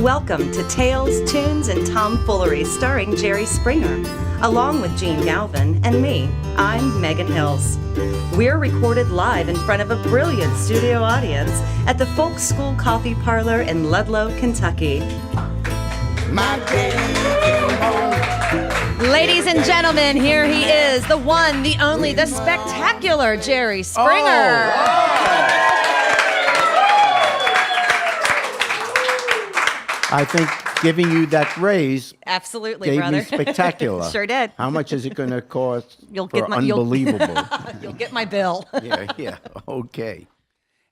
Welcome to Tales, Tunes, and Tomfoolery starring Jerry Springer, along with Gene Galvin and me. I'm Megan Hills. We're recorded live in front of a brilliant studio audience at the Folk School Coffee Parlor in Ludlow, Kentucky. My daddy came home. Ladies and gentlemen, here he is, the one, the only, the spectacular Jerry Springer. I think giving you that raise Absolutely, gave brother. me spectacular. Sure did. How much is it going to cost You'll for get my- unbelievable? You'll get my bill. yeah, okay.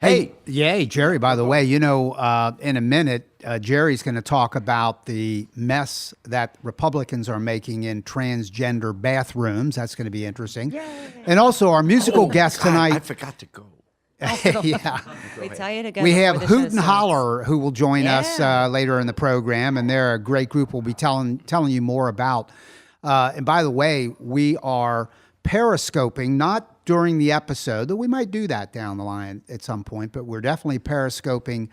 Hey, Jerry, by the way, you know, in a minute, Jerry's going to talk about the mess that Republicans are making in transgender bathrooms. That's going to be interesting. Yay. And also our musical guest tonight. I forgot to go. Yeah. We tell you to go. We have before the Hoot show and starts. Holler who will join us Yeah. later in the program, and they're a great group we'll be telling you more about. And by the way, we are periscoping, not during the episode, though we might do that down the line at some point, but we're definitely periscoping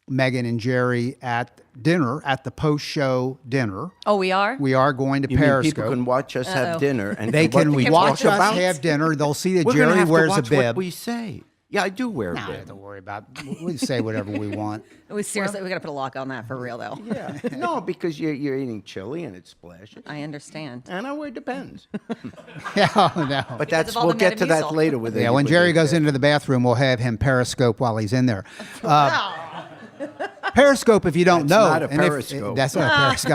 Megan and Jerry at dinner, at the post-show dinner. Oh, we are? We are going to You mean Periscope. people can watch us have dinner and They can what we watch talk us about? have dinner. They'll see that We're gonna Jerry have wears to a watch bib. what we say. Yeah, I do wear a Nah, bib. don't worry about it. We say whatever we want. We seriously, we got to put a lock on that for real, though. Yeah. No, because you're eating chili and it splashes. I understand. And I wear Depends. Yeah, no. But that's of all we'll the get to that Metamucil. later with Yeah, when Jerry goes into the bathroom, we'll have him Periscope while he's in there. Periscope, if you don't know. not a and if- Periscope. That's not a Periscope.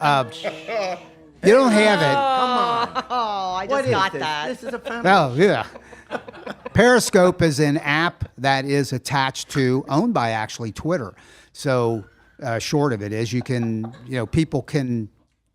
Oh, hey. You don't have it. Oh, I just got that. This is a family. Oh, yeah. Periscope is an app that is attached to, owned by actually Twitter. So short of it is people can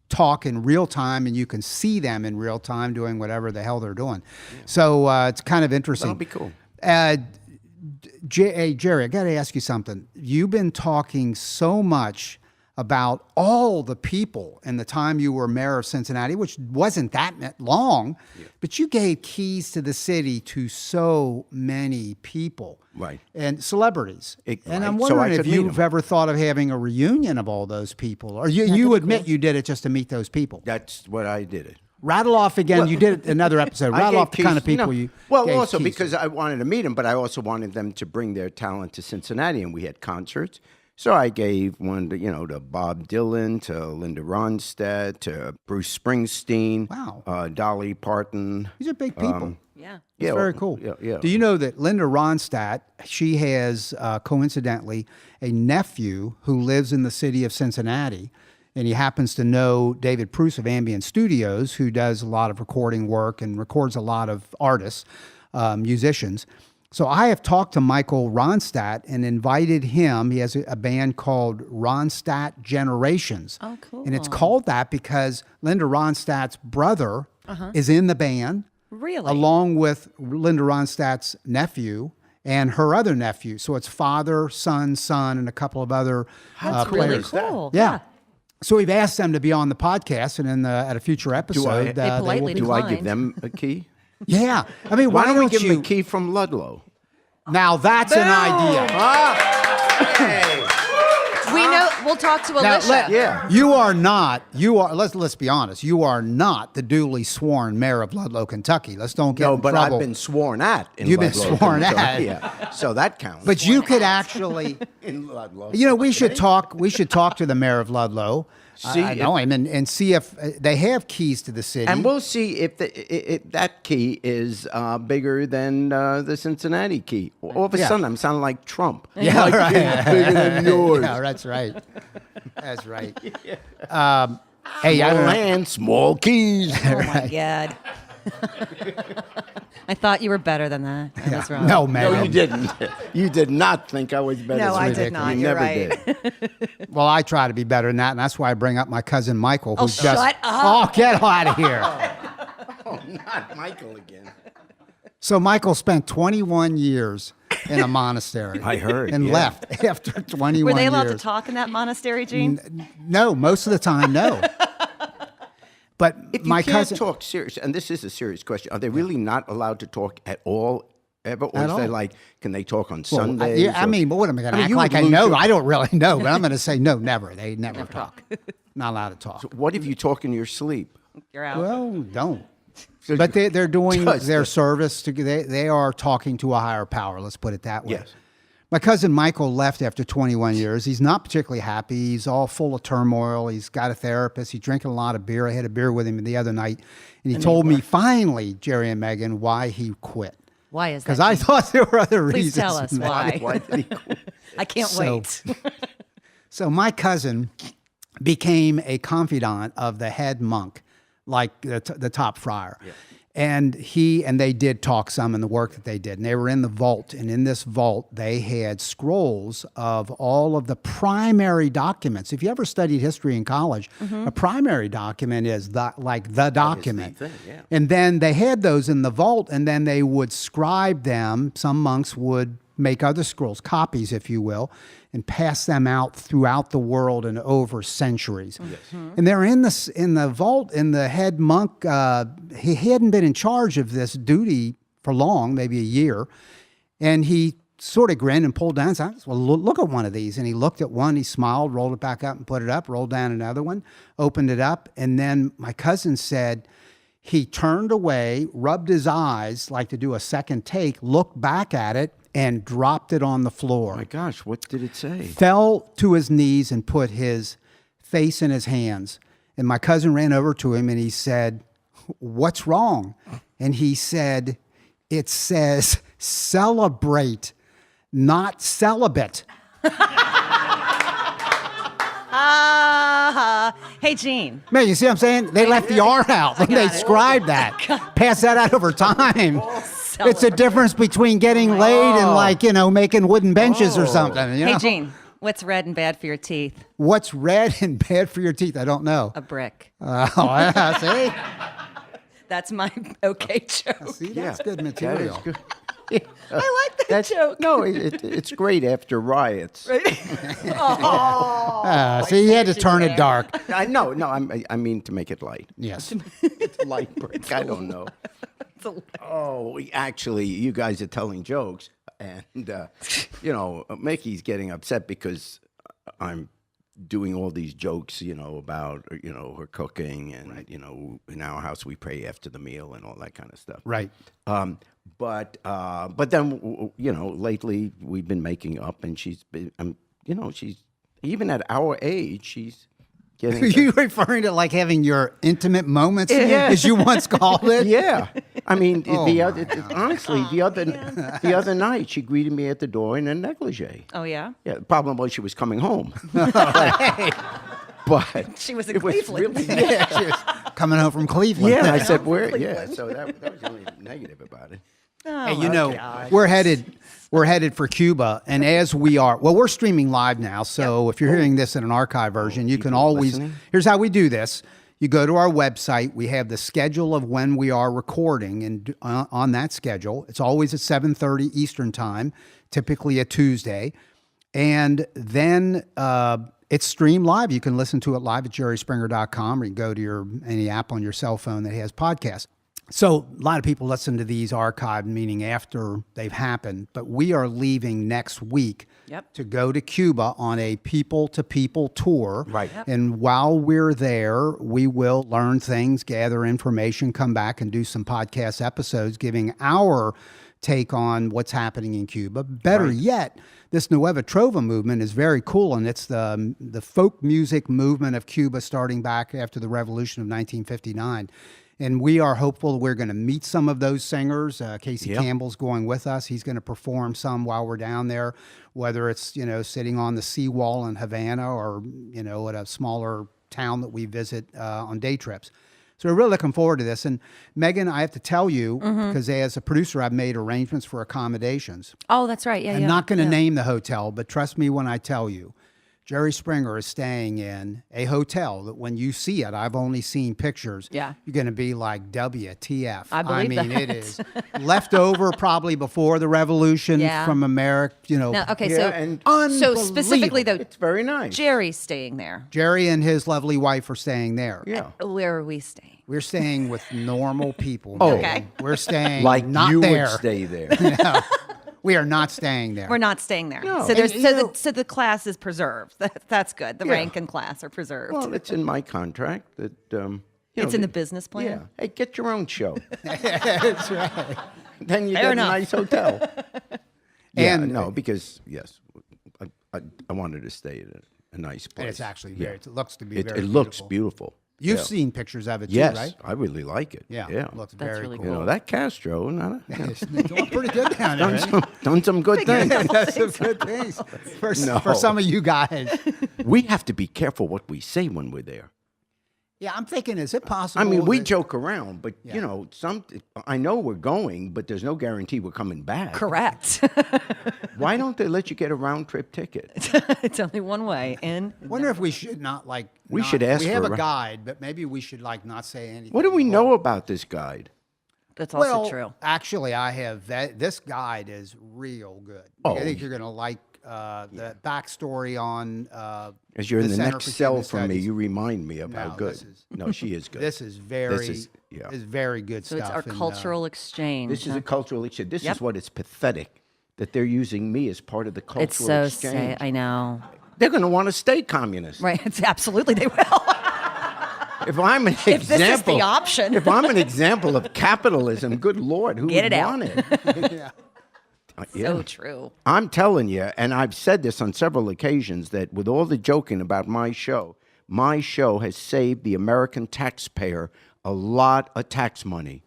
talk in real time and you can see them in real time doing whatever the hell they're doing. Yeah. So it's kind of interesting. That'll be cool. Hey, Jerry, I got to ask you something. You've been talking so much about all the people in the time you were mayor of Cincinnati, which wasn't that long, but you gave keys to the city to so many people. Right. And celebrities. And right. I'm So I wondering if could meet you've 'em. ever thought of having a reunion of all those people. Or you admit you did it just to meet those people. That's what I did it. Rattle off again. You did another episode. I Rattle gave off the kind of keys, people you Well, gave also keys because to. I wanted to meet them, but I also wanted them to bring their talent to Cincinnati, and we had concerts. So I gave one to Bob Dylan, to Linda Ronstadt, to Bruce Springsteen. Wow. Dolly Parton. These are big people. Yeah. It's very cool. Yeah. Do you know that Linda Ronstadt, she has, coincidentally, a nephew who lives in the city of Cincinnati, and he happens to know David Pruce of Ambient Studios, who does a lot of recording work and records a lot of artists, musicians. So I have talked to Michael Ronstadt and invited him. He has a band called Ronstadt Generations. Oh, cool. And it's called that because Linda Ronstadt's brother is in the band. Really? Along with Linda Ronstadt's nephew and her other nephew. So it's father, son, and a couple of other That's players. really cool. Yeah. So we've asked them to be on the podcast, and at a future episode, They politely Do I give declined. them a key? Yeah. I mean, Why don't we don't give you? them a key from Ludlow? Now that's an idea. We know. We'll talk to Now, Alicia. you are not. Let's be honest. You are not the duly sworn mayor of Ludlow, Kentucky. Let's don't get No, in but trouble. I've been sworn at. In You've been Ludlow, sworn Kentucky. at. Yeah, so that counts. But you could actually. in Ludlow. We should talk. We should talk to the mayor of Ludlow. See I know him and see if they have keys to the city. And we'll see if that key is bigger than the Cincinnati key. All of a Yeah. sudden, I'm sounding like Trump. Yeah, Like, right. it's bigger than yours. Yeah, that's right. That's right. Hey, I Small don't know. hand, small keys. Oh my God. I thought you were better than that. I was wrong. No, man. No, you didn't. You did not think I was better. No, than I you. did not. You You're never right. did. Well, I try to be better than that, and that's why I bring up my cousin Michael, who's shut just. up. Oh, get out of here. Oh, not Michael again. So Michael spent 21 years in a monastery. I heard, And yeah. left after 21 Were they allowed years. to talk in that monastery, Gene? No, most of the time, no. But If you my can't cousin. talk serious, and this is a serious question, are they really not allowed to talk at all ever? Or At is they all. like, can they talk on Well, Sundays? yeah, I or- mean, but what am I going to mean, act you like would I lose know? your- I don't really know, but I'm going to say no, never. They never talk. Not allowed to talk. What if you talk in your sleep? You're out. Well, don't. So But they're doing Just their the- service. They are talking to a higher power. Let's put it that way. Yes. My cousin Michael left after 21 years. He's not particularly happy. He's all full of turmoil. He's got a therapist. He's drinking a lot of beer. I had a beer with him the other night, and he told me finally, Jerry and Megan, why he quit. Why is that? Because I thought there were other Please reasons. tell us why. Why did he quit? I can't So- wait. So my cousin became a confidant of the head monk, like the top friar. And they did talk some in the work that they did. And they were in the vault. And in this vault, they had scrolls of all of the primary documents. If you ever studied history in college, a primary document is the document. thing, yeah. And then they had those in the vault, and then they would scribe them. Some monks would make other scrolls, copies, if you will, and pass them out throughout the world and over centuries. And they're in the vault, and the head monk, he hadn't been in charge of this duty for long, maybe a year. And he sort of grinned and pulled down and said, well, look at one of these. And he looked at one, he smiled, rolled it back up and put it up, rolled down another one, opened it up. And then my cousin said, he turned away, rubbed his eyes like to do a second take, looked back at it, and dropped it on the floor. Oh my gosh, what did it say? Fell to his knees and put his face in his hands. And my cousin ran over to him and he said, what's wrong? And he said, it says celebrate, not celibate. Hey, Gene. Man, you see what I'm saying? They left the R out when they scribed that. Pass that out over time. It's a difference between getting laid and making wooden benches or something. You know? Hey, Gene. What's red and bad for your teeth? What's red and bad for your teeth? I don't know. A brick. Oh, yeah, see? That's my okay joke. See, that's good That is material. good. I like that joke. No, it's great after riots. See, you had to turn it dark. I mean to make it light. Yes. It's light brick. I don't know. Oh, actually, you guys are telling jokes, and Mickey's getting upset because I'm doing all these jokes, about her cooking, and in our house we pray after the meal and all that kind of stuff. Right. But then lately we've been making up, and she's been, she's even at our age, she's getting. Are you referring to like having your intimate moments, as you once called it? Yeah, I mean, Oh, the other night she greeted me at the door in a negligee. Oh, yeah? Yeah, the problem was she was coming home. But She was in it was Cleveland. really, yeah, She was coming home from Cleveland. yeah. I said, "Where?" Yeah, so that was the only negative about it. Hey, we're headed for Cuba, and as we are, we're streaming live now. So if you're hearing this in an archive version, you can people always. listening? Here's how we do this: you go to our website. We have the schedule of when we are recording, and on that schedule, it's always at 7:30 Eastern time, typically a Tuesday, and then it's streamed live. You can listen to it live at jerryspringer.com, or you can go to any app on your cell phone that has podcasts. So a lot of people listen to these archived, meaning after they've happened, but we are leaving next week to go to Cuba on a people-to-people tour. Right. And while we're there, we will learn things, gather information, come back and do some podcast episodes giving our take on what's happening in Cuba. Better yet, this Nueva Trova movement is very cool, and it's the folk music movement of Cuba starting back after the revolution of 1959. And we are hopeful that we're going to meet some of those singers. Casey Campbell's going with us. He's going to perform some while we're down there, whether it's, sitting on the seawall in Havana or, at a smaller town that we visit on day trips. So we're really looking forward to this. And Megan, I have to tell you, because as a producer, I've made arrangements for accommodations. Oh, that's right. Yeah, I'm not going to name the hotel, but trust me when I tell you, Jerry Springer is staying in a hotel that when you see it, I've only seen pictures. Yeah. You're going to be like, WTF. I believe mean, that. it is left over probably before the revolution Yeah. from America, No, okay, Yeah, so and so specifically though, it's very nice. Jerry's staying there. Jerry and his lovely wife are staying there. Yeah. Where are we staying? We're staying with normal people. Oh. Megan. Okay. We're staying Like not you there. would stay there. We are not staying there. We're not staying there. No. So there's And, you know- so the class is preserved. That's good. The Yeah. rank and class are preserved. Well, it's in my contract that It's in the business plan? Yeah. Hey, get your own show. That's right. Then you Fair get enough. a nice hotel. Yeah, And- no, because yes, I wanted to stay at a nice place. And it's actually Yeah. very, it looks to be It, very it looks beautiful. beautiful. You've Yeah. seen pictures of it too, Yes, right? I really like it. Yeah. Yeah. It looks That's very really cool. You know that Castro, not a, It's doing pretty good down there. isn't it? done some good things. That's some good things for No. some of you guys. We have to be careful what we say when we're there. Yeah, I'm thinking, is it possible? I mean, we that- joke around, but Yeah. you know, I know we're going, but there's no guarantee we're coming back. Correct. Why don't they let you get a round trip ticket? It's only one way in. Wonder if we should not like. We not- should ask We have for a a- guide, but maybe we should like not say anything. What do we know about this guide? That's also Well, true. actually, I have that. This guide is real good. Oh. I think you're going to like the backstory on. As you're in the Center next for cell Human from me, Studies. you remind me of how No, good. this is- No, she is good. This is very. yeah. is very good So stuff. it's our and, cultural exchange. This is huh? a cultural exchange. This Yep. is what it's pathetic that they're using me as part of the cultural It's so exchange. I know. They're going to want to stay communist. Right. It's absolutely they will. If I'm an If this is the example, option. if I'm an example of capitalism, good Lord, who Get would it out. want it? yeah. So true. I'm telling you, and I've said this on several occasions, that with all the joking about my show has saved the American taxpayer a lot of tax money.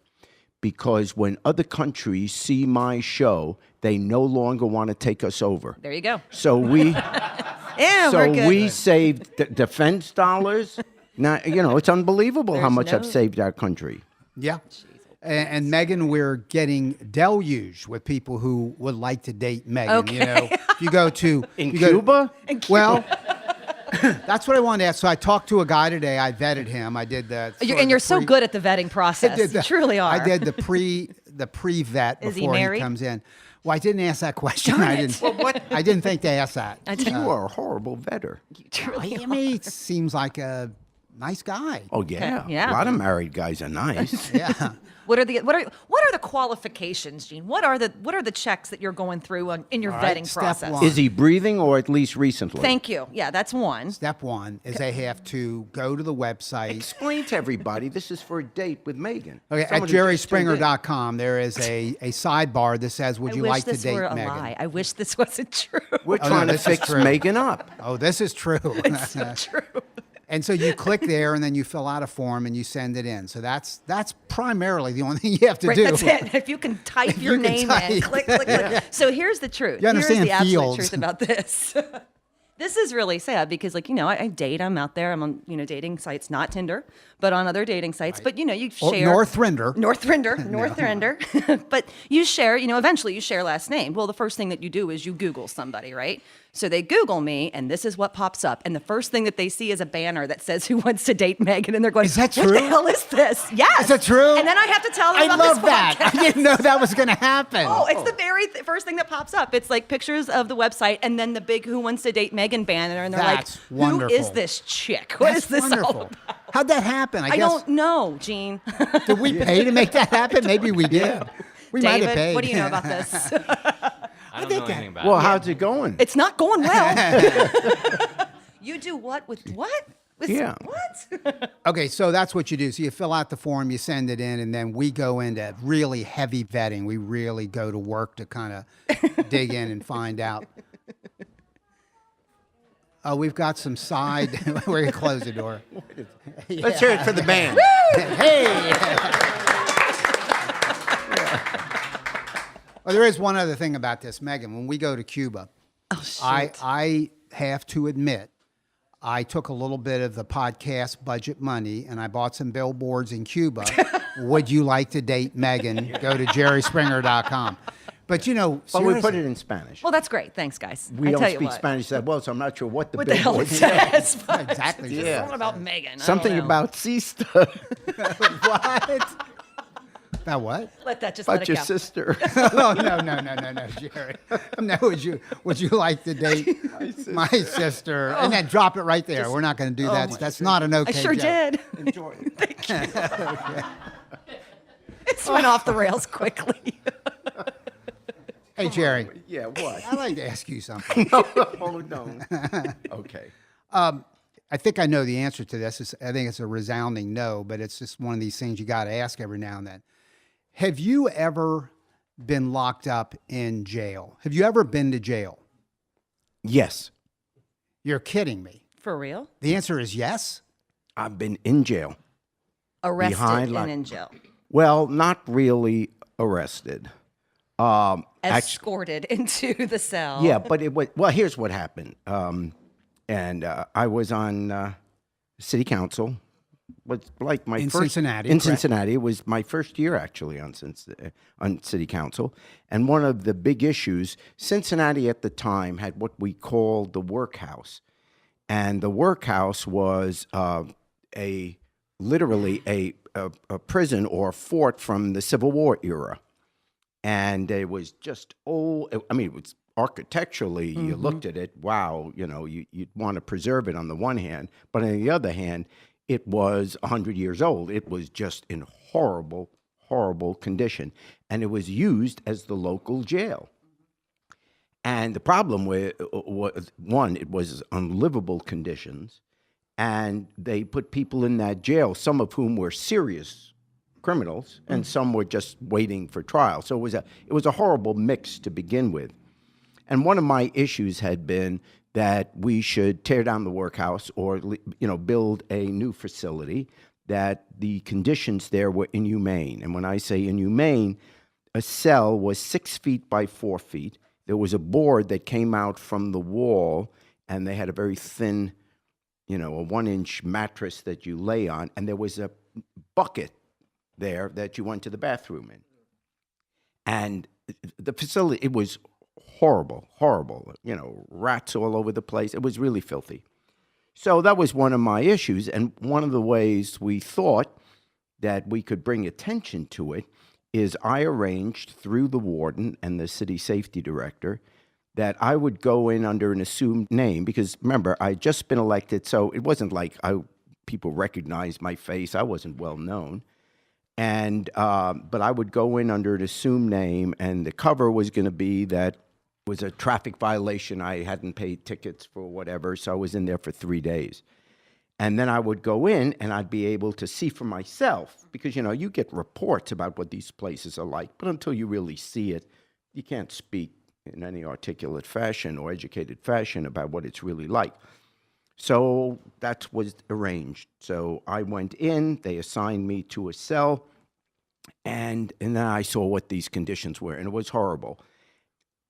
Because when other countries see my show, they no longer want to take us over. There you go. So we, Yeah, so we're good. we saved defense dollars. Now, you know, it's unbelievable how There's much no- I've saved our country. Yeah. And Megan, we're getting deluged with people who would like to date Megan. Okay. You know, if you go to In you go to- Cuba? well, that's what I wanted to ask. So I talked to a guy today. I vetted him. I did the. You're so good at the vetting process. You truly are. I did the pre vet Is he before he married? comes in. Well, I didn't ask that question. Darn I it. didn't. Well, what- I didn't think to ask that. You are a horrible vetter. You truly I mean, he seems like a nice guy. Oh yeah, yeah. A lot of married guys are nice. Yeah. What are the qualifications, Gene? What are the checks that you're going through in your All right, vetting step process? one. Is he breathing, or at least recently? Thank you. Yeah, that's one. Step one is they have to go to the website. Explain to everybody this is for a date with Megan. Okay, at Someone who just tuned in. jerryspringer.com, there is a sidebar that says, would I you wish like to this date were a Megan? lie. I wish this wasn't true. We're no, trying to this is fix true. Megan up. Oh, this is true. It's so true. And so you click there, and then you fill out a form, and you send it in. So that's primarily the only thing you have to Right, do. that's it. If you can type your You can name in, type. click, click, click. So here's the truth. You understand here's the absolute fields. truth about this. This is really sad because, like, I date. I'm out there. I'm on, dating sites, not Tinder, but on other dating sites. But, you Or share. Northrinder. Northrinder. But you share, eventually you share last name. Well, the first thing that you do is you Google somebody, right? So they Google me, and this is what pops up. And the first thing that they see is a banner that says, "Who wants to date Megan?" And they're going, Is that What true? the hell is this? Yes. Is that true? And then I have to tell them I about love this that. podcast. I didn't know that was going to happen. Oh, it's the very first thing that pops up. It's like pictures of the website and then the big "Who Wants to Date Megan" banner, and they're That's like, "Who wonderful. is this chick? What That's is this wonderful. all about?" How'd that happen? I don't know, Gene. Did we pay to make that happen? Maybe we did. We might have David, paid. what do you know about this? I don't know anything about Well, it. how's it going? It's not going well. You do what with what? With Yeah. What? Okay, so that's what you do. So you fill out the form, you send it in, and then we go into really heavy vetting. We really go to work to kind of dig in and find out. Oh, we've got some side. We're going to close the door. Let's hear it for the band. Well, there is one other thing about this, Megan. When we go to Cuba, I have to admit, I took a little bit of the podcast budget money and I bought some billboards in Cuba. Would you like to date Megan? Go to jerryspringer.com. But But we seriously, put it in Spanish. Well, that's great. Thanks, guys. We I don't tell you speak what. Spanish that well, so I'm not sure what the What the hell billboard it says. says. but Exactly. it's just Yeah. something about Megan. I Something don't know. about sister. What? About what? Let that just About let your it go. sister. Oh, no, Jerry. No, would you like to date my sister? And then drop it right there. We're not going to do that. That's not an okay I sure joke. did. Enjoy it. It went off the rails quickly. Hey, Jerry, Yeah, what? I'd like to ask you something. Oh, no. Okay. I think I know the answer to this. I think it's a resounding no, but it's just one of these things you got to ask every now and then. Have you ever been locked up in jail? Have you ever been to jail? Yes, You're kidding me. For real? The answer is yes. I've been in jail. Arrested Behind and lock- in jail. Well, not really arrested. Escorted into the cell. Yeah, but it was, well, here's what happened. I was on city council. Was like my In first Cincinnati, In correct. Cincinnati, it was my first year actually on city council, and one of the big issues, Cincinnati at the time had what we called the workhouse, and the workhouse was literally a prison or fort from the Civil War era, and it was just old. I mean, it was architecturally, you looked at it, wow, you'd want to preserve it on the one hand, but on the other hand, it was 100 years old. It was just in horrible, horrible condition. And it was used as the local jail. And the problem was, one, it was unlivable conditions. And they put people in that jail, some of whom were serious criminals, and some were just waiting for trial. So it was a horrible mix to begin with. And one of my issues had been that we should tear down the workhouse or build a new facility, that the conditions there were inhumane. And when I say inhumane, a cell was 6 feet by 4 feet. There was a board that came out from the wall, and they had a very thin, a 1-inch mattress that you lay on, and there was a bucket there that you went to the bathroom in. And the facility, it was horrible, rats all over the place. It was really filthy. So that was one of my issues. And one of the ways we thought that we could bring attention to it is I arranged through the warden and the city safety director that I would go in under an assumed name, because remember, I'd just been elected, so it wasn't like people recognized my face. I wasn't well known. And but I would go in under an assumed name, and the cover was going to be that was a traffic violation. I hadn't paid tickets for whatever, so I was in there for 3 days. And then I would go in, and I'd be able to see for myself, because, you get reports about what these places are like, but until you really see it, you can't speak in any articulate fashion or educated fashion about what it's really like. So that was arranged. So I went in, they assigned me to a cell, and then I saw what these conditions were, and it was horrible.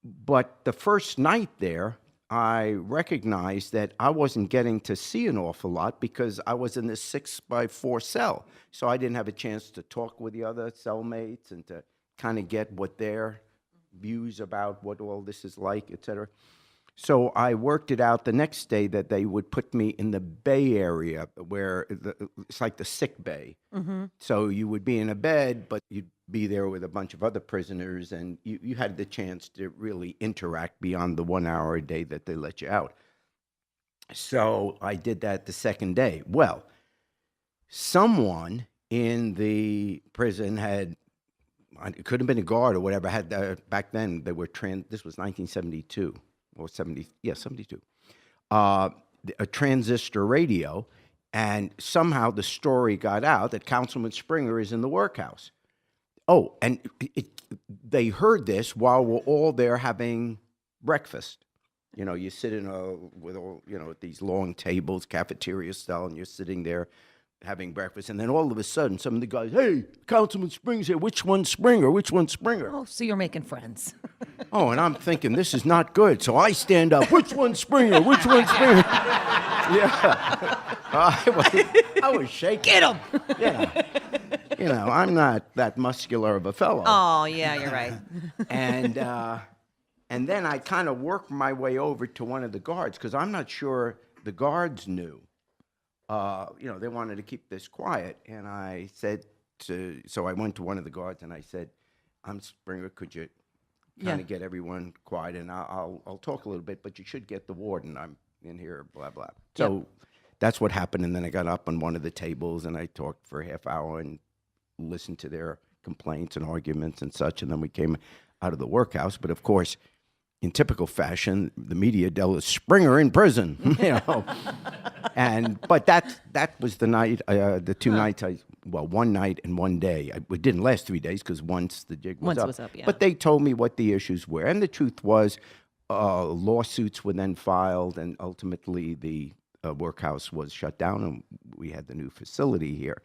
But the first night there, I recognized that I wasn't getting to see an awful lot because I was in this 6x4 cell. So I didn't have a chance to talk with the other cellmates and to kind of get what their views about what all this is like, et cetera. So I worked it out the next day that they would put me in the bay area where it's like the sick bay. Mm-hmm. So you would be in a bed, but you'd be there with a bunch of other prisoners, and you had the chance to really interact beyond the 1 hour a day that they let you out. So I did that the second day. Well, someone in the prison had, it could have been a guard or whatever, had back then they were this was 1972. Or 72, a transistor radio, and somehow the story got out that Councilman Springer is in the workhouse. Oh, and they heard this while we're all there having breakfast. You sit with all, at these long tables, cafeteria style, and you're sitting there having breakfast, and then all of a sudden, some of the guys, hey, Councilman Springer's here. Which one's Springer? Which one's Springer? Oh, so you're making friends. Oh, and I'm thinking, this is not good. So I stand up. Which one's Springer? Which one's Springer? Yeah. I was shaking. Get him! Yeah. You know, I'm not that muscular of a fellow. Oh, yeah, you're right. And then I kind of worked my way over to one of the guards because I'm not sure the guards knew. You know, they wanted to keep this quiet, and I said so I went to one of the guards and I said, "I'm Springer. Could you kind of get everyone quiet, and I'll talk a little bit, but you should get the warden. I'm in here, blah blah." So that's what happened, and then I got up on one of the tables and I talked for a half hour and listened to their complaints and arguments and such, and then we came out of the workhouse. But of course, in typical fashion, the media dealt with Springer in prison, you know. But that was the night, the two nights. One night and one day. It didn't last 3 days because once the jig was up. But they told me what the issues were, and the truth was, lawsuits were then filed, and ultimately the workhouse was shut down, and we had the new facility here.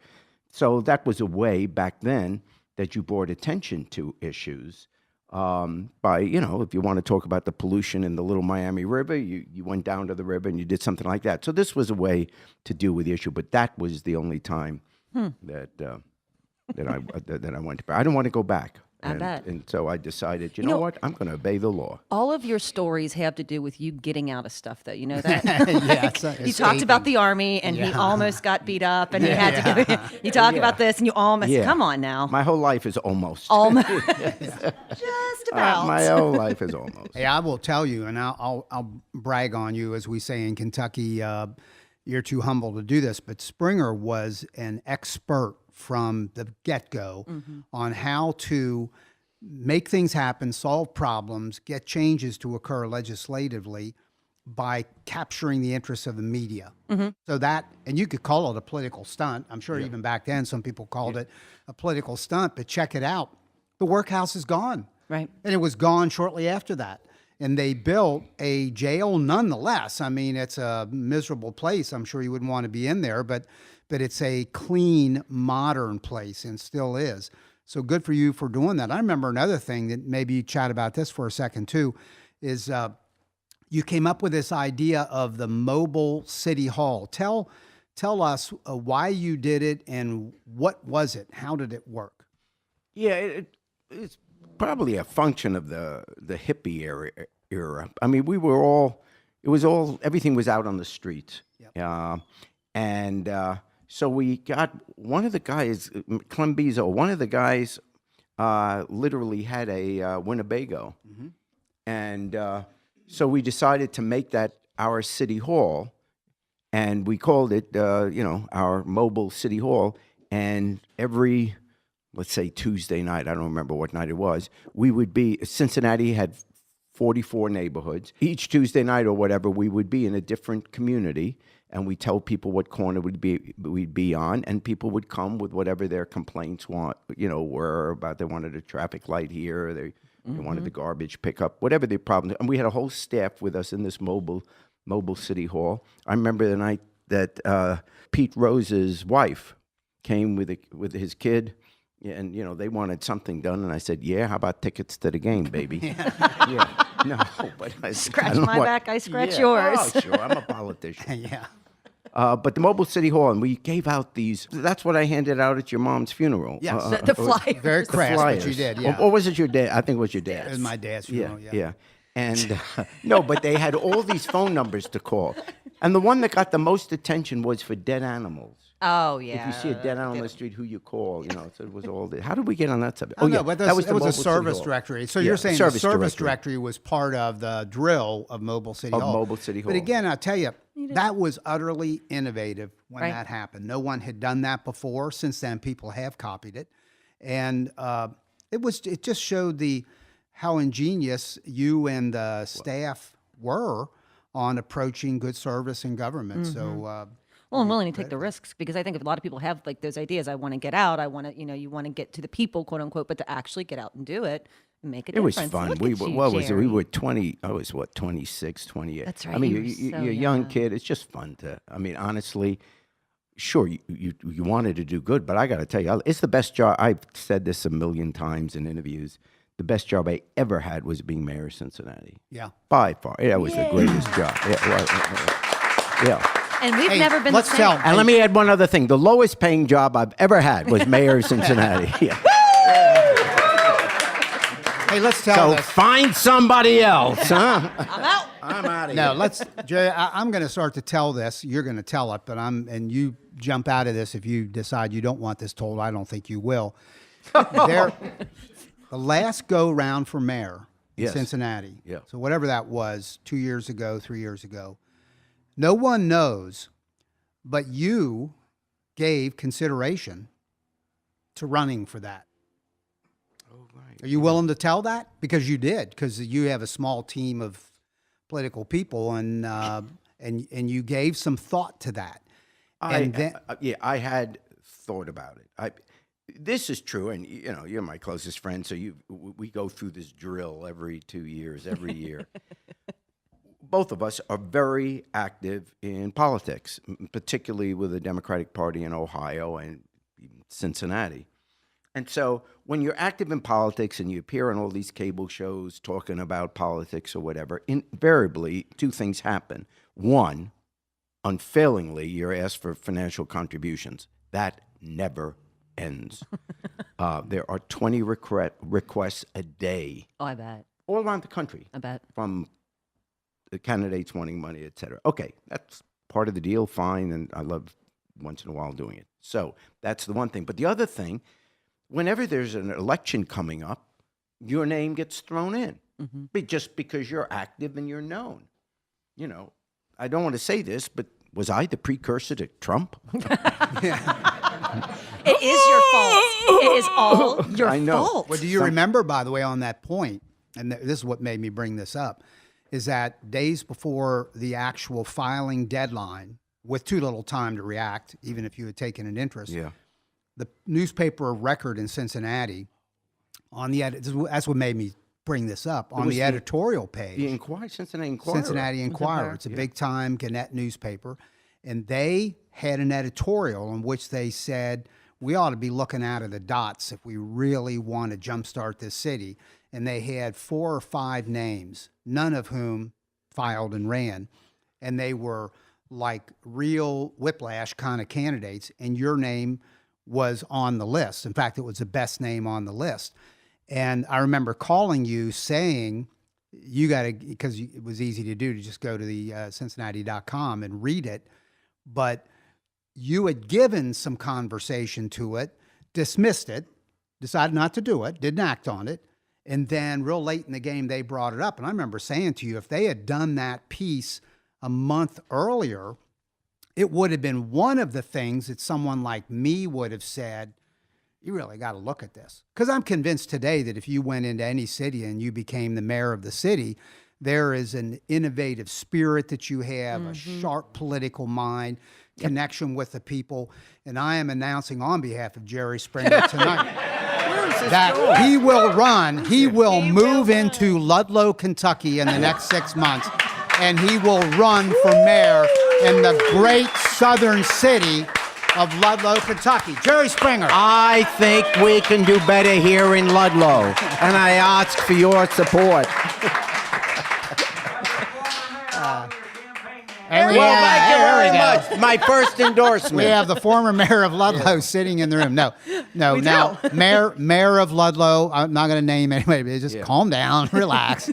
So that was a way back then that you brought attention to issues. By, you know, if you want to talk about the pollution in the Little Miami River, you went down to the river and you did something like that. So this was a way to deal with the issue, but that was the only time that I went to. I didn't want to go back. I bet. And so I decided, you know what? I'm going to obey the law. All of your stories have to do with you getting out of stuff, though. You know that? You talked escaping. about the Army, and he almost got beat up, and he had to go. You talk about this, and you almost, come on now. My whole life is almost. Almost. Just about. My whole life is almost. Hey, I will tell you, and I'll brag on you, as we say in Kentucky, you're too humble to do this, but Springer was an expert from the get-go on how to make things happen, solve problems, get changes to occur legislatively by capturing the interests of the media. So that, and you could call it a political stunt. I'm sure even back then some people called it a political stunt, but check it out. The workhouse is gone. Right. And it was gone shortly after that. And they built a jail nonetheless. I mean, it's a miserable place. I'm sure you wouldn't want to be in there, but it's a clean, modern place and still is. So good for you for doing that. I remember another thing that maybe you chat about this for a second too, is you came up with this idea of the mobile city hall. Tell us why you did it and what was it? How did it work? Yeah, it's probably a function of the hippie era. I mean, everything was out on the streets. So we got one of the guys, Clembizo, one of the guys literally had a Winnebago. And so we decided to make that our city hall, and we called it, our mobile city hall. And every, let's say Tuesday night, I don't remember what night it was, Cincinnati had 44 neighborhoods. Each Tuesday night or whatever, we would be in a different community, and we tell people what corner we'd be on, and people would come with whatever their complaints were about. They wanted a traffic light here, or they wanted the garbage pickup, whatever their problem. And we had a whole staff with us in this mobile city hall. I remember the night that Pete Rose's wife came with his kid. And, they wanted something done. And I said, how about tickets to the game, baby? No, but I scratch my back, I scratch yours. Oh, sure, I'm a politician. But the mobile city hall, and we gave out these. That's what I handed out at your mom's funeral. Yes, the flyers. Very crass, but you did, Or was it your dad? I think it was your dad. It was my dad's funeral, yeah. And no, but they had all these phone numbers to call. And the one that got the most attention was for dead animals. Oh, yeah. If you see a dead animal on the street, who you call, so it was all this. How did we get on that subject? But that was a service directory. So you're saying the service directory was part of the drill of Mobile City Hall. Mobile City Hall. But again, I'll tell you, that was utterly innovative when that happened. No one had done that before. Since then, people have copied it. And it just showed how ingenious you and the staff were on approaching good service in government. So... Well, I'm willing to take the risks, because I think if a lot of people have like those ideas, I want to get out, I want to, you want to get to the people, quote unquote, but to actually get out and do it and make a difference. It was fun. We were 20, I was 26, 28. That's right. I mean, you're a young kid. It's just fun honestly, sure, you wanted to do good, but I got to tell you, it's the best job. I've said this a million times in interviews. The best job I ever had was being mayor of Cincinnati. Yeah. By far. That was the greatest job. Yeah. And we've never been let's the same. tell. And let me add one other thing. The lowest paying job I've ever had was mayor of Cincinnati. Yeah. Hey, let's tell So this. find somebody else, huh? I'm out. I'm out of No, here. Jay, I'm going to start to tell this. You're going to tell it, but and you jump out of this if you decide you don't want this told. I don't think you will. The last go round for mayor in Yes. Cincinnati. Yeah. So whatever that was, 2 years ago, 3 years ago, no one knows, but you gave consideration to running for that. Are you willing to tell that? Because you did, because you have a small team of political people, and you gave some thought to that. I had thought about it. This is true, and you're my closest friend, so we go through this drill every 2 years, every year. Both of us are very active in politics, particularly with the Democratic Party in Ohio and Cincinnati. And so when you're active in politics and you appear on all these cable shows talking about politics or whatever, invariably two things happen. One, unfailingly, you're asked for financial contributions. That never ends. There are 20 requests a day Oh, I bet. all around the country I bet. from the candidates wanting money, et cetera. Okay, that's part of the deal, fine, and I love once in a while doing it. So that's the one thing. But the other thing, whenever there's an election coming up, your name gets thrown in just because you're active and you're known. I don't want to say this, but was I the precursor to Trump? It is your fault. It is all your I know. fault. Well, do you remember, by the way, on that point, and this is what made me bring this up, is that days before the actual filing deadline, with too little time to react, even if you had taken an interest, Yeah. the newspaper Record in Cincinnati, that's what made me bring this up, on was the editorial page. The Cincinnati Inquirer. Cincinnati Enquirer. It's a big-time Gannett newspaper. And they had an editorial in which they said, we ought to be looking out of the dots if we really want to jumpstart this city. And they had 4 or 5 names, none of whom filed and ran. And they were like real whiplash kind of candidates. And your name was on the list. In fact, it was the best name on the list. And I remember calling you saying, you got to, because it was easy to do to just go to the Cincinnati.com and read it. But you had given some conversation to it, dismissed it, decided not to do it, didn't act on it. And then real late in the game, they brought it up. And I remember saying to you, if they had done that piece a month earlier, it would have been one of the things that someone like me would have said, you really got to look at this. Because I'm convinced today that if you went into any city and you became the mayor of the city, there is an innovative spirit that you have, a sharp political mind, connection with the people. And I am announcing on behalf of Jerry Springer tonight that he will run, he will move into Ludlow, Kentucky in the next 6 months, and he will run for mayor in the great southern city of Ludlow, Kentucky. Jerry Springer. I think we can do better here in Ludlow, and I ask for your support. And we Well, have, thank you there we very go. much. My first endorsement. We have the former mayor of Ludlow sitting in the room. No. Now, mayor of Ludlow, I'm not going to name anybody, but just calm down, relax.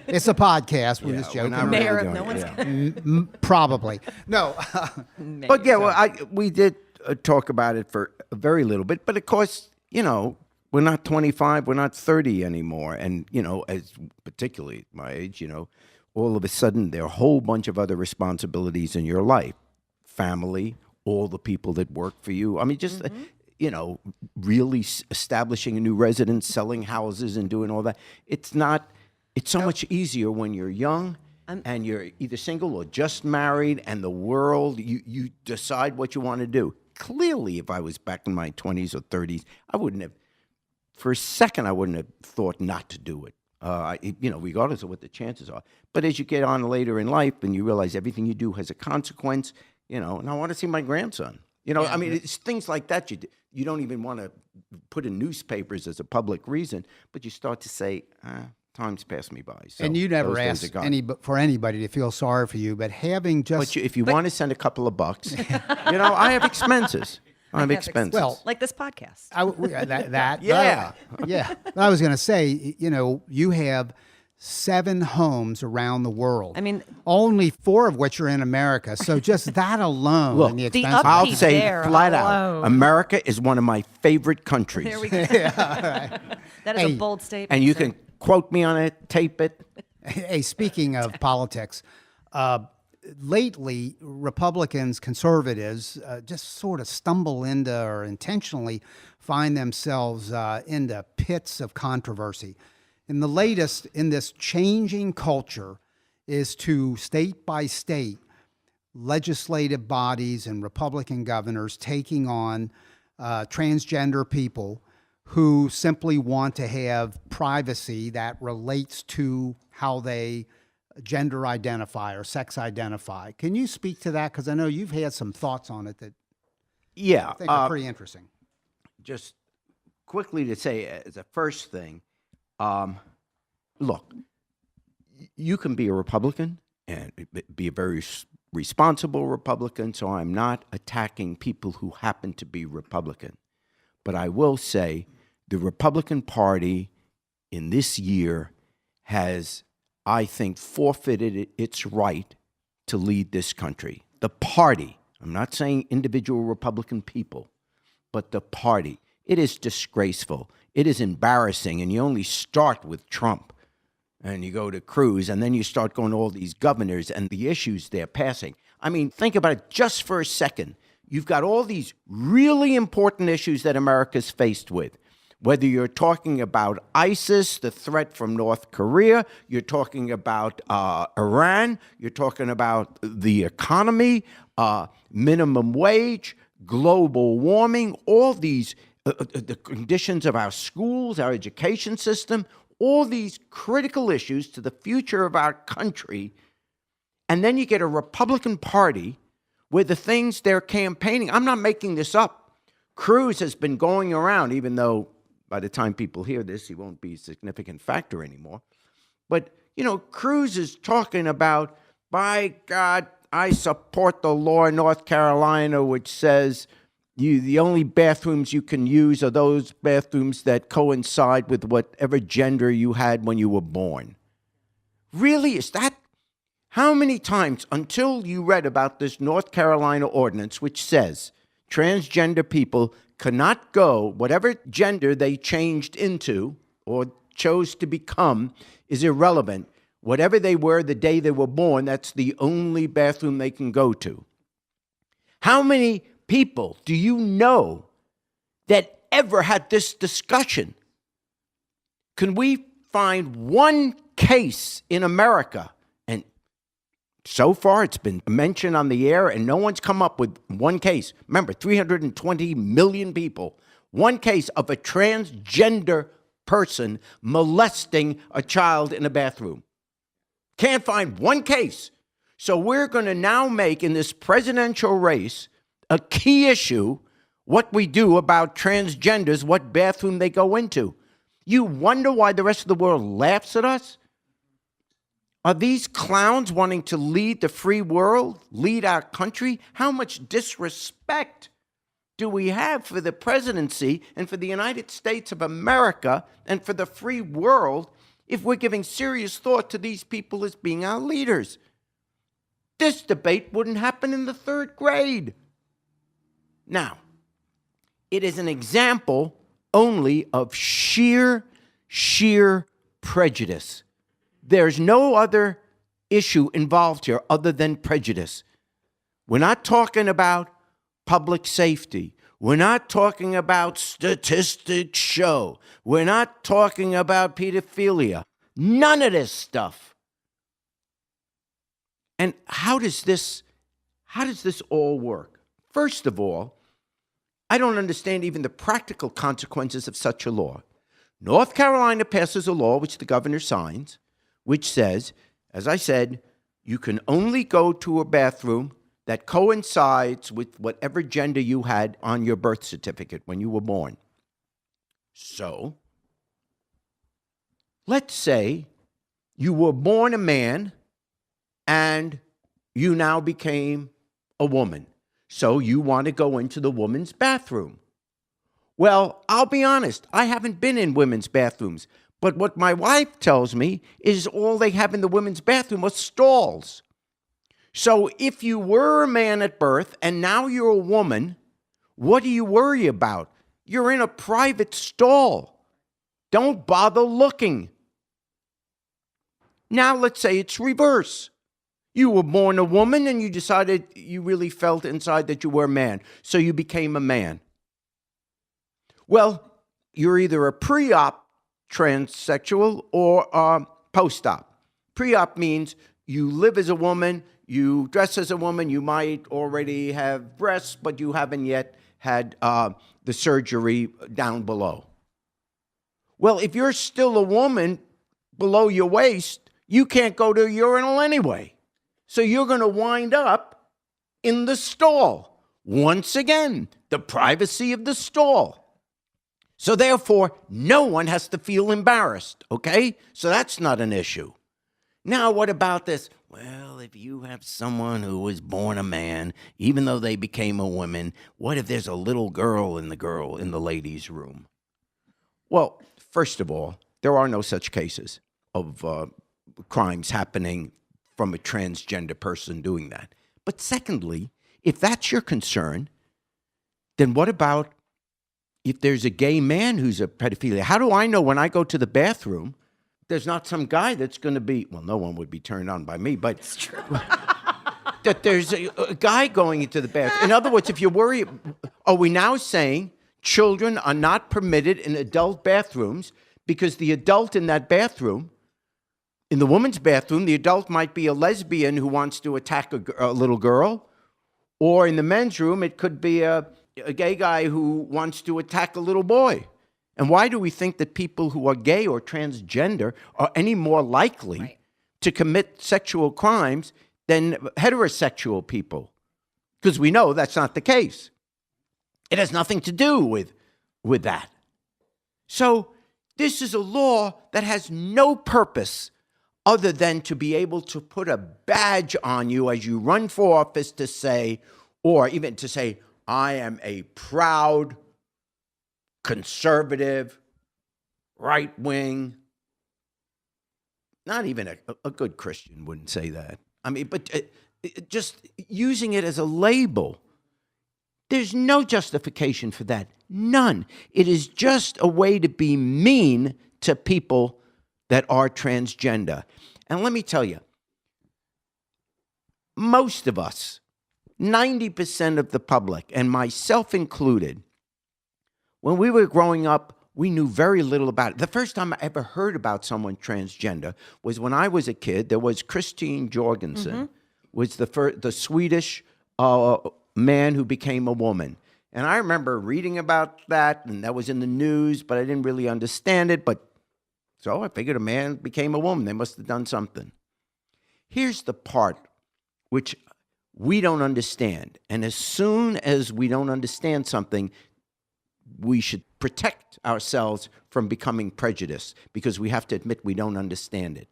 It's a podcast. We're just joking. we're not Mayor really of no doing one's it, yeah. Probably. No. But yeah, well, we did talk about it for a very little bit. But of course, we're not 25, we're not 30 anymore. And, as particularly at my age, all of a sudden there are a whole bunch of other responsibilities in your life. Family, all the people that work for you. I mean, just, really establishing a new residence, selling houses and doing all that. It's so much easier when you're young and you're either single or just married and the world, you decide what you want to do. Clearly, if I was back in my 20s or 30s, for a second, I wouldn't have thought not to do it. Regardless of what the chances are. But as you get on later in life and you realize everything you do has a consequence, and I want to see my grandson. It's things like that you don't even want to put in newspapers as a public reason, but you start to say, times passed me by. So And you never those days are asked gone. anybody to feel sorry for you, but having just But if you want to send a couple of bucks, I have expenses. I have expenses. Well, Like this podcast. Yeah. yeah. But I was going to say, you have 7 homes around the world. I mean- only 4 of which are in America. So just that alone, Look, and the the expense. up- I'll Upkeep say there flat out, alone. America is one of my favorite countries. There we go. That is Hey, a bold statement. And you sir. can quote me on it, tape it. Hey, speaking of politics, lately Republicans, conservatives, just sort of stumble into or intentionally find themselves into pits of controversy. And the latest in this changing culture is to state by state legislative bodies and Republican governors taking on transgender people who simply want to have privacy that relates to how they gender identify or sex identify. Can you speak to that? Because I know you've had some thoughts on it that Yeah. I think are pretty interesting. Just quickly to say as a first thing, look, you can be a Republican and be a very responsible Republican, so I'm not attacking people who happen to be Republican. But I will say the Republican Party in this year has, I think, forfeited its right to lead this country. The party, I'm not saying individual Republican people, but the party. It is disgraceful. It is embarrassing, and you only start with Trump, and you go to Cruz, and then you start going to all these governors and the issues they're passing. I mean, think about it just for a second. You've got all these really important issues that America's faced with. Whether you're talking about ISIS, the threat from North Korea, you're talking about Iran, you're talking about the economy, minimum wage, global warming, all these, the conditions of our schools, our education system, all these critical issues to the future of our country. And then you get a Republican Party where the things they're campaigning, I'm not making this up. Cruz has been going around, even though by the time people hear this, he won't be a significant factor anymore. But, Cruz is talking about, by God, I support the law in North Carolina which says the only bathrooms you can use are those bathrooms that coincide with whatever gender you had when you were born. Really? Is that? How many times until you read about this North Carolina ordinance which says transgender people cannot go, whatever gender they changed into or chose to become is irrelevant. Whatever they were the day they were born, that's the only bathroom they can go to. How many people do you know that ever had this discussion? Can we find one case in America? And so far it's been mentioned on the air and no one's come up with one case. Remember, 320 million people. One case of a transgender person molesting a child in a bathroom. Can't find one case. So we're going to now make in this presidential race a key issue what we do about transgenders, what bathroom they go into. You wonder why the rest of the world laughs at us? Are these clowns wanting to lead the free world, lead our country? How much disrespect do we have for the presidency and for the United States of America and for the free world if we're giving serious thought to these people as being our leaders? This debate wouldn't happen in the 3rd grade. Now, it is an example only of sheer prejudice. There's no other issue involved here other than prejudice. We're not talking about public safety. We're not talking about statistics show. We're not talking about pedophilia. None of this stuff. And how does this all work? First of all, I don't understand even the practical consequences of such a law. North Carolina passes a law, which the governor signs, which says, as I said, you can only go to a bathroom that coincides with whatever gender you had on your birth certificate when you were born. So, let's say you were born a man and you now became a woman. So you want to go into the woman's bathroom. Well, I'll be honest, I haven't been in women's bathrooms. But what my wife tells me is all they have in the women's bathroom are stalls. So if you were a man at birth and now you're a woman, what do you worry about? You're in a private stall. Don't bother looking. Now let's say it's reverse. You were born a woman and you decided you really felt inside that you were a man. So you became a man. Well, you're either a pre-op transsexual or post-op. Pre-op means you live as a woman, you dress as a woman, you might already have breasts, but you haven't yet had the surgery down below. Well, if you're still a woman below your waist, you can't go to a urinal anyway. So you're going to wind up in the stall. Once again, the privacy of the stall. So therefore, no one has to feel embarrassed, okay? So that's not an issue. Now, what about this? Well, if you have someone who was born a man, even though they became a woman, what if there's a little girl in the ladies' room? Well, first of all, there are no such cases of crimes happening from a transgender person doing that. But secondly, if that's your concern, then what about if there's a gay man who's a pedophilia? How do I know when I go to the bathroom, there's not some guy that's going to be, well, no one would be turned on by me, but it's true. That there's a guy going into the bathroom. In other words, if you worry, are we now saying children are not permitted in adult bathrooms because the adult in that bathroom, in the woman's bathroom, the adult might be a lesbian who wants to attack a little girl, or in the men's room, it could be a gay guy who wants to attack a little boy. And why do we think that people who are gay or transgender are any more likely to commit sexual crimes than heterosexual people? Because we know that's not the case. It has nothing to do with that. So this is a law that has no purpose other than to be able to put a badge on you as you run for office to say, or even to say, I am a proud, conservative, right-wing. Not even a good Christian wouldn't say that. I mean, but just using it as a label, there's no justification for that. None. It is just a way to be mean to people that are transgender. And let me tell you, most of us, 90% of the public, and myself included, when we were growing up, we knew very little about it. The first time I ever heard about someone transgender was when I was a kid. There was Christine Jorgensen, was the Swedish man who became a woman. And I remember reading about that, and that was in the news, but I didn't really understand it. But so I figured a man became a woman. They must have done something. Here's the part which we don't understand. And as soon as we don't understand something, we should protect ourselves from becoming prejudiced because we have to admit we don't understand it.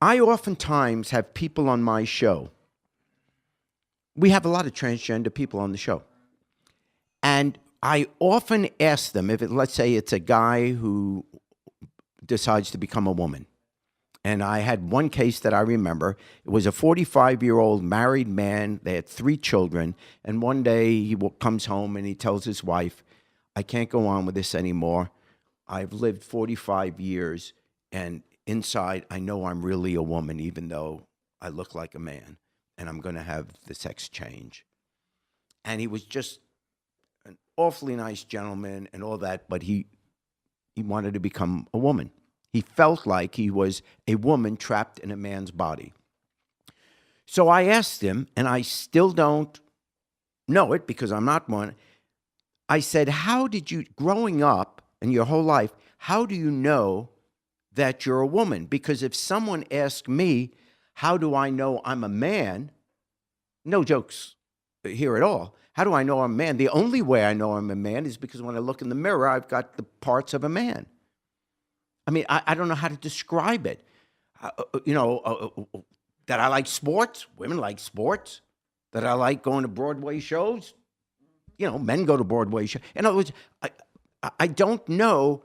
I oftentimes have people on my show. We have a lot of transgender people on the show. And I often ask them, let's say it's a guy who decides to become a woman. And I had one case that I remember. It was a 45-year-old married man. They had 3 children. And one day he comes home and he tells his wife, I can't go on with this anymore. I've lived 45 years, and inside I know I'm really a woman, even though I look like a man. And I'm going to have the sex change. And he was just an awfully nice gentleman and all that, but he wanted to become a woman. He felt like he was a woman trapped in a man's body. So I asked him, and I still don't know it because I'm not one. I said, how did you, growing up in your whole life, how do you know that you're a woman? Because if someone asked me, how do I know I'm a man? No jokes here at all. How do I know I'm a man? The only way I know I'm a man is because when I look in the mirror, I've got the parts of a man. I mean, I don't know how to describe it. That I like sports. Women like sports. That I like going to Broadway shows. Men go to Broadway shows. In other words, I don't know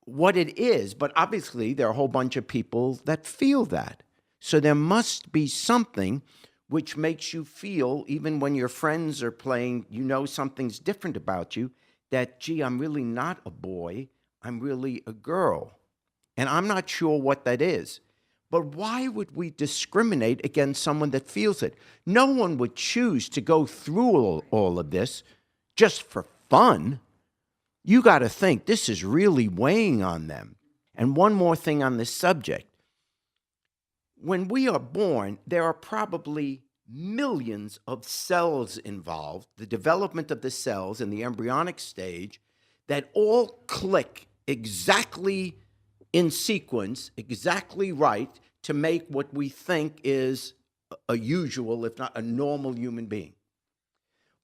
what it is, but obviously there are a whole bunch of people that feel that. So there must be something which makes you feel, even when your friends are playing, something's different about you, that, gee, I'm really not a boy, I'm really a girl. And I'm not sure what that is. But why would we discriminate against someone that feels it? No one would choose to go through all of this just for fun. You got to think this is really weighing on them. And one more thing on this subject. When we are born, there are probably millions of cells involved, the development of the cells in the embryonic stage, that all click exactly in sequence, exactly right, to make what we think is a usual, if not a normal human being.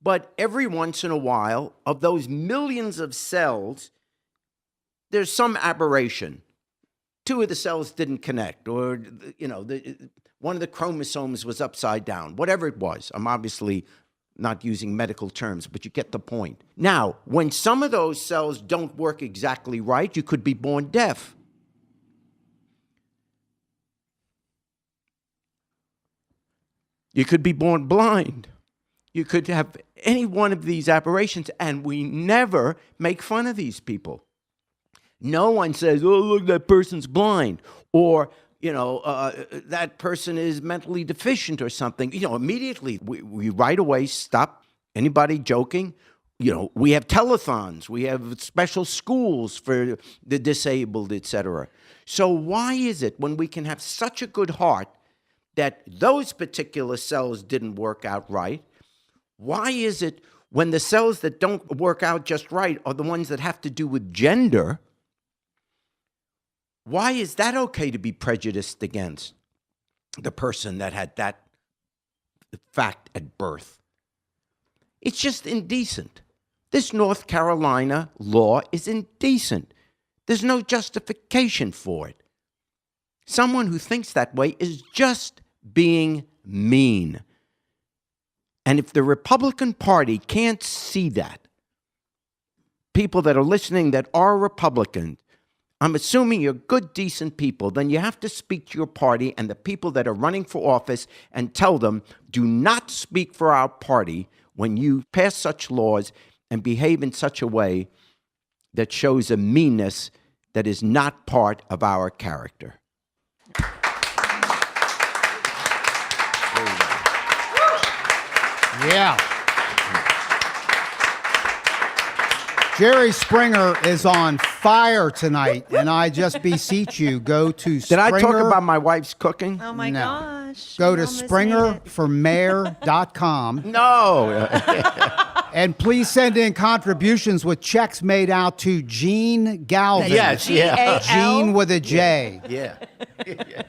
But every once in a while, of those millions of cells, there's some aberration. 2 of the cells didn't connect, or one of the chromosomes was upside down, whatever it was. I'm obviously not using medical terms, but you get the point. Now, when some of those cells don't work exactly right, you could be born deaf. You could be born blind. You could have any one of these aberrations, and we never make fun of these people. No one says, oh, look, that person's blind, or, that person is mentally deficient or something. Immediately, we right away stop anybody joking. We have telethons, we have special schools for the disabled, etc. So why is it when we can have such a good heart that those particular cells didn't work out right? Why is it when the cells that don't work out just right are the ones that have to do with gender? Why is that okay to be prejudiced against the person that had that fact at birth? It's just indecent. This North Carolina law is indecent. There's no justification for it. Someone who thinks that way is just being mean. And if the Republican Party can't see that, people that are listening that are Republicans, I'm assuming you're good, decent people, then you have to speak to your party and the people that are running for office and tell them, do not speak for our party when you pass such laws and behave in such a way that shows a meanness that is not part of our character. Yeah. Jerry Springer is on fire tonight, and I just beseech you, go to Did I talk about my wife's cooking? Oh my No. gosh. Go we to almost made it. springerformayor.com. No. And please send in contributions with checks made out to Gene Galvin. Yes, yeah. Gene with a J. Yeah.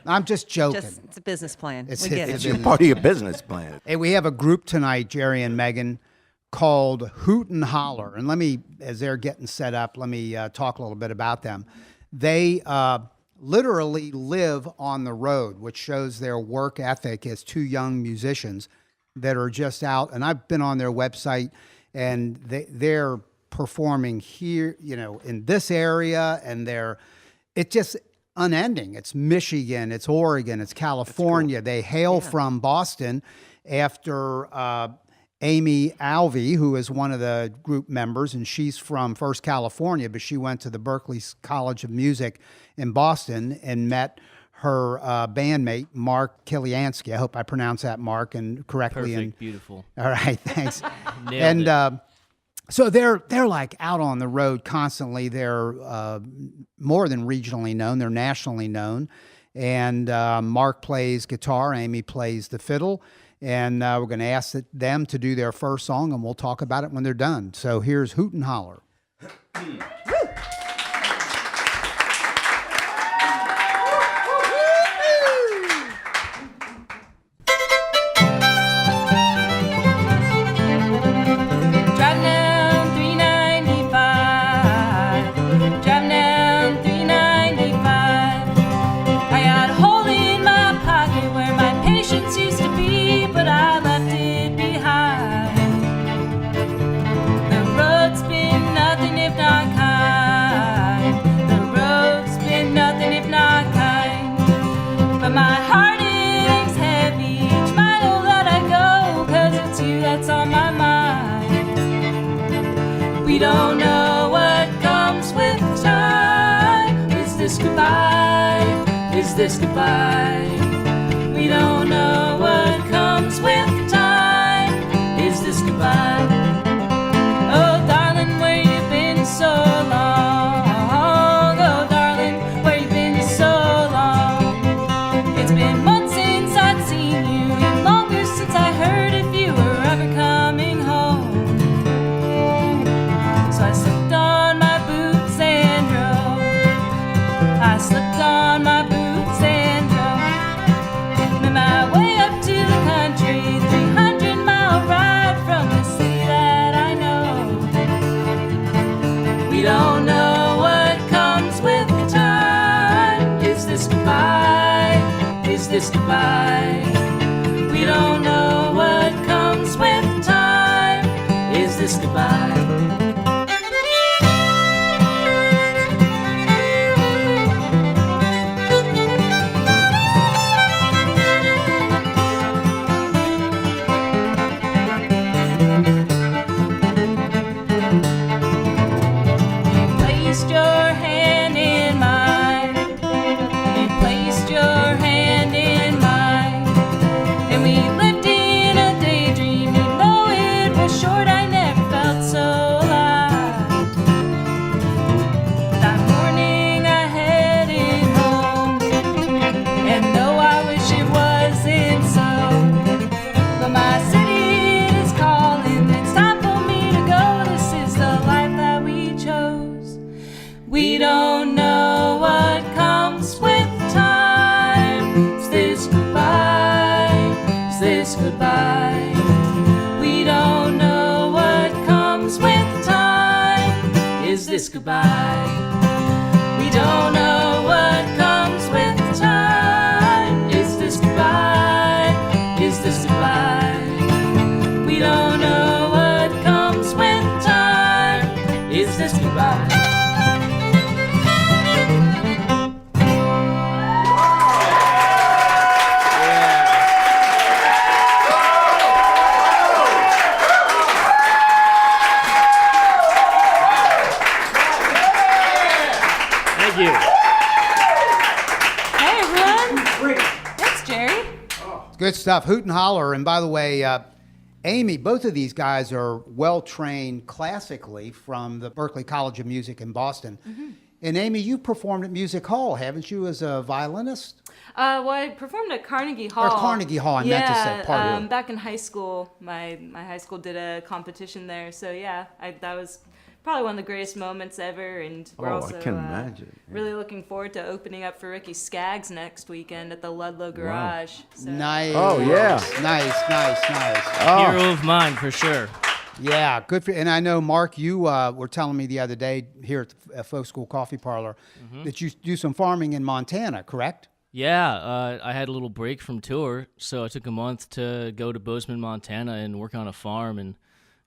I'm just joking. It's a business plan. It's- we get it's it. It's part of your business plan. Hey, we have a group tonight, Jerry and Megan, called Hoot and Holler. And let me, as they're getting set up, let me talk a little bit about them. They literally live on the road, which shows their work ethic as 2 young musicians that are just out. And I've been on their website, and they're performing here, in this area, and it's just unending. It's Michigan, it's Oregon, it's California. Cool. They hail from Boston after Amy Alvey, who is one of the group members, and she's from First California, but she went to the Berklee College of Music in Boston and met her bandmate, Mark Kiliansky. I hope I pronounced that, Mark, and correctly. Perfect, beautiful. All right, thanks. Nailed it. So they're like out on the road constantly. They're more than regionally known; they're nationally known. And Mark plays guitar, Amy plays the fiddle, and we're going to ask them to do their first song, and we'll talk about it when they're done. So here's Hoot and Holler. Driving down 395, this goodbye? We don't know what comes with time. Is this goodbye? Oh, darling, where you been so long? Oh, darling, where you been so long? It's been months since I'd seen you, and longer since I heard if you were ever coming home. So I slipped on my boots and drove. I slipped on my boots and drove. Made my way up to the country, 300-mile ride from the city that I know. We don't know what comes with time. Is this goodbye? Is this goodbye? We don't know what comes with time. Is this goodbye? We don't know what comes with time. Is this goodbye? Is this goodbye? We don't know what comes with time. Is this goodbye? We don't know what comes with time. Is this goodbye? Is this goodbye? We don't know what comes with time. Is this goodbye? Good stuff. Hoot and Holler. And by the way, Amy, both of these guys are well trained classically from the Berklee College of Music in Boston. Mm-hmm. And Amy, you performed at Music Hall, haven't you, as a violinist? Well, I performed at Carnegie Hall. Or Carnegie Hall, I meant to say. Yeah, back in high school, my high school did a competition there. So yeah, that was probably one of the greatest moments ever, and we're also I can imagine. Yeah. really looking forward to opening up for Ricky Skaggs next weekend at the Ludlow Garage. Wow. So. Nice. Oh, yeah. Nice. Oh. Hero of mine, for sure. Yeah, good for you. And I know, Mark, you were telling me the other day here at the Folk School Coffee Parlor that you do some farming in Montana, correct? Yeah, I had a little break from tour, so I took a month to go to Bozeman, Montana, and work on a farm. And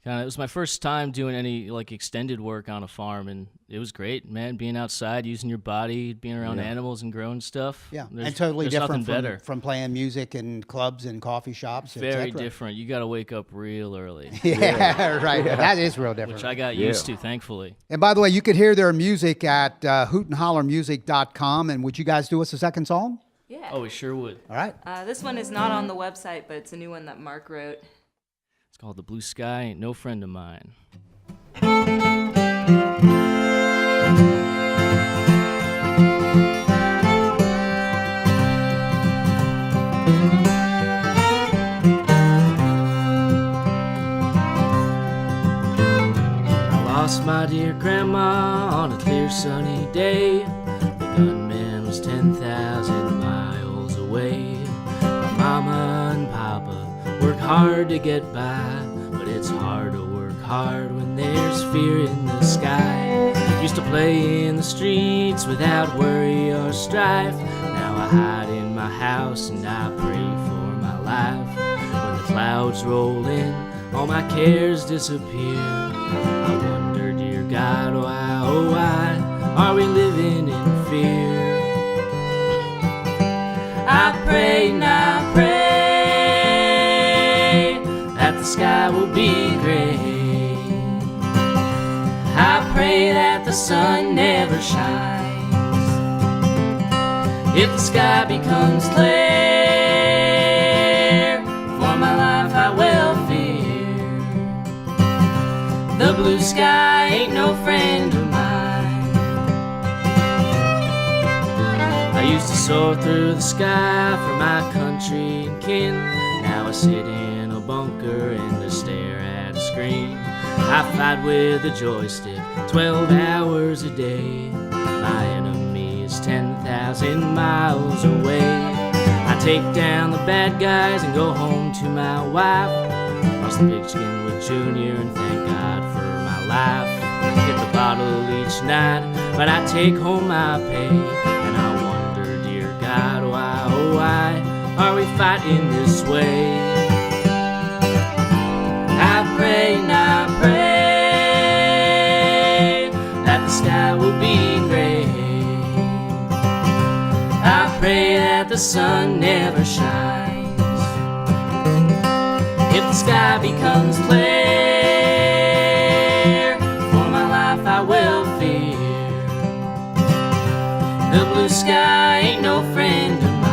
it was my first time doing any extended work on a farm, and it was great, man. Being outside, using your body, being around animals and growing stuff. Yeah, and totally there's different nothing better. from playing music in clubs and coffee shops. Very different. You got to wake up real early. Yeah, right. Yeah. That is real different. Which I got used to, thankfully. And by the way, you could hear their music at hootandhollermusic.com. And would you guys do us a second song? Yeah. Oh, we sure would. All right. This one is not on the website, but it's a new one that Mark wrote. It's called The Blue Sky Ain't No Friend of Mine. I lost my dear grandma on a clear sunny day. The gunman was 10,000 miles away. My mama and papa work hard to get by, but it's hard to work hard when there's fear in the sky. Used to play in the streets without worry or strife. Now I hide in my house and I pray for my life. When the clouds roll in, all my cares disappear. I wonder, dear God, why, oh why are we living in fear? I pray and I pray that the sky will be gray. I pray that the sun never shines. If the sky becomes clear, for my life I will fear. The blue sky ain't no friend of mine. I used to soar through the sky for my country and kin. Now I sit in a bunker and I stare at a screen. I fight with a joystick 12 hours a day. My enemy is 10,000 miles away. I take down the bad guys and go home to my wife. Cross the pigskin with Junior and thank God for my life. Hit the bottle each night, but I take home my pay. And I wonder, dear God, why, oh why are we fighting this way? I pray and I pray that the sky will be gray. I pray that the sun never shines. If the sky becomes clear, for my life I will fear. The blue sky ain't no friend of mine.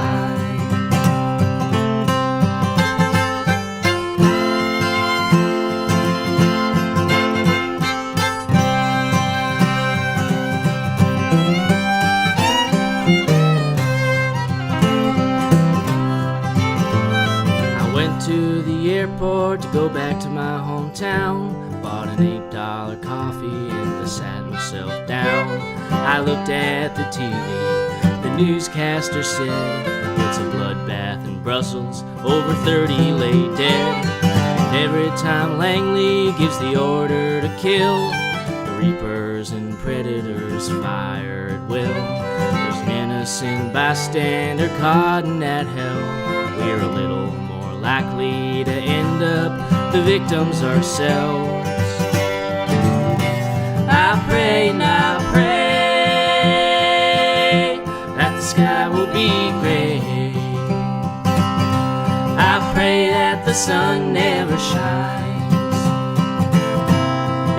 To the airport to go back to my hometown. Bought an $8 coffee and I sat myself down. I looked at the TV. The newscaster said it's a bloodbath in Brussels. Over 30 lay dead. And every time Langley gives the order to kill, the reapers and predators fire at will. There's an innocent bystander caught in that hell. We're a little likely to end up the victims ourselves. I pray and I pray that the sky will be gray. I pray that the sun never shines.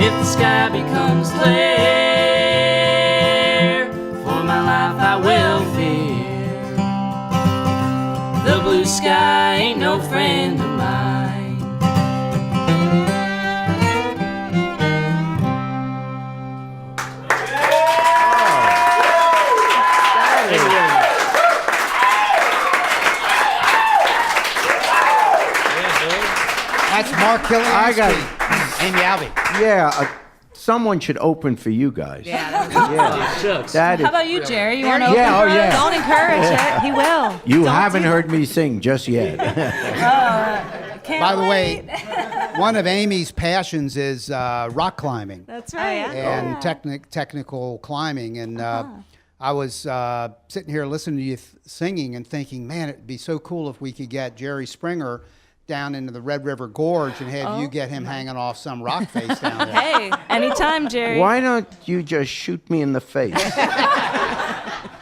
If the sky becomes clear, for my life I will fear. The blue sky ain't no friend of mine. That's Mark Killian. I got Amy Albee. Yeah, someone should open for you guys. Yeah. Shucks. That is, How about you, Jerry? You want to Yeah, open oh, for yeah. us? Don't encourage it. He will. you haven't heard me sing just yet. Can't By the wait. way, one of Amy's passions is rock climbing That's right. and technical climbing. And I was sitting here listening to you singing and thinking, man, it'd be so cool if we could get Jerry Springer down into the Red River Gorge and have you get him hanging off some rock face down there. Hey, anytime, Jerry. Why don't you just shoot me in the face?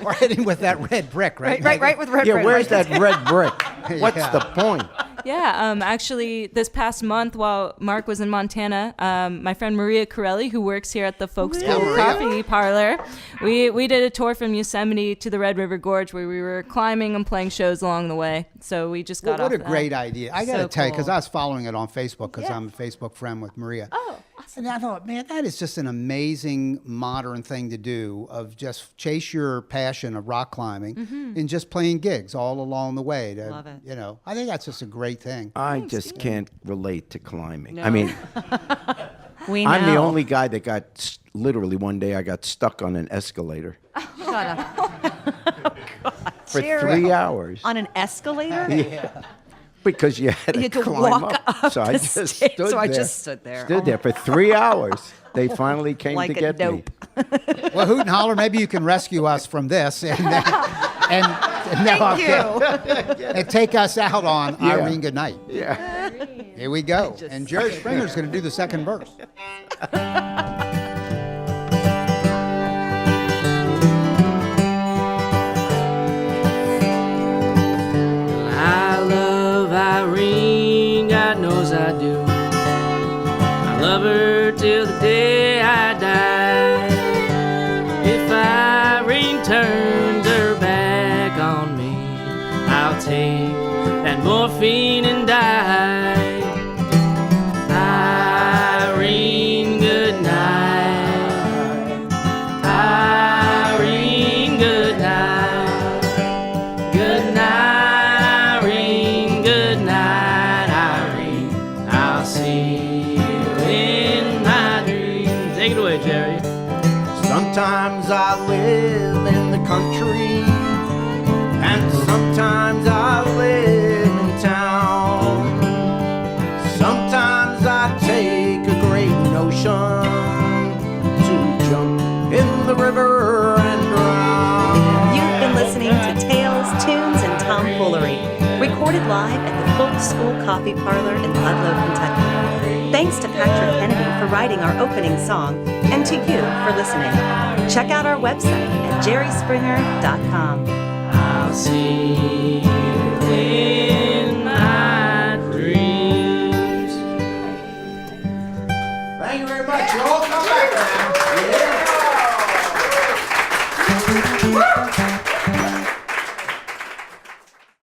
Or hit him with that red brick, right? Right with red Yeah, bread. where's that red brick? What's Yeah. the point? Yeah, actually, this past month while Mark was in Montana, my friend Maria Corelli, who works here at the Folk School Maria. Coffee Parlor, we did a tour from Yosemite to the Red River Gorge where we were climbing and playing shows along the way. So we just got What off a that. great idea. I got to So tell you, because cool. I was following it on Facebook because Yeah. I'm a Facebook friend with Maria. Oh, awesome. And I thought, man, that is just an amazing modern thing to do of just chase your passion of rock climbing and just playing gigs all along the way. To, Love it. You know, I think that's just a great thing. I just can't relate to climbing. I mean, We know. I'm the only guy that got, literally one day I got stuck on an escalator Shut up. for 3 hours. On an escalator? Because you had You to had to climb walk up. up So I the just stairs. stood So there. I just stood there. Stood Oh there for 3 hours. They finally came Like to a get dope. me. Well, Hoot and Holler, maybe you can rescue us from this and Thank you. and take us out on Yeah. Irene Goodnight. Yeah. Here we go. And Jerry Springer's going to do the second verse. I love Irene, God knows I do. I love her till the day I die. If Irene turns her back on I'll take that morphine and die. Irene, good night. Irene, good night. Good night, Irene, good night, Irene. I'll see you in my dreams. Take it away, Jerry. Sometimes I live in the country, and sometimes I live in town. Sometimes I take a great notion to jump in the river and drown. You've been listening to Tales, Tunes, and Tomfoolery, recorded live at the Folk School Coffee Parlor in Ludlow, Kentucky. Thanks to Patrick Kennedy for writing our opening song, and to you for listening. Check out our website at jerryspringer.com. I'll see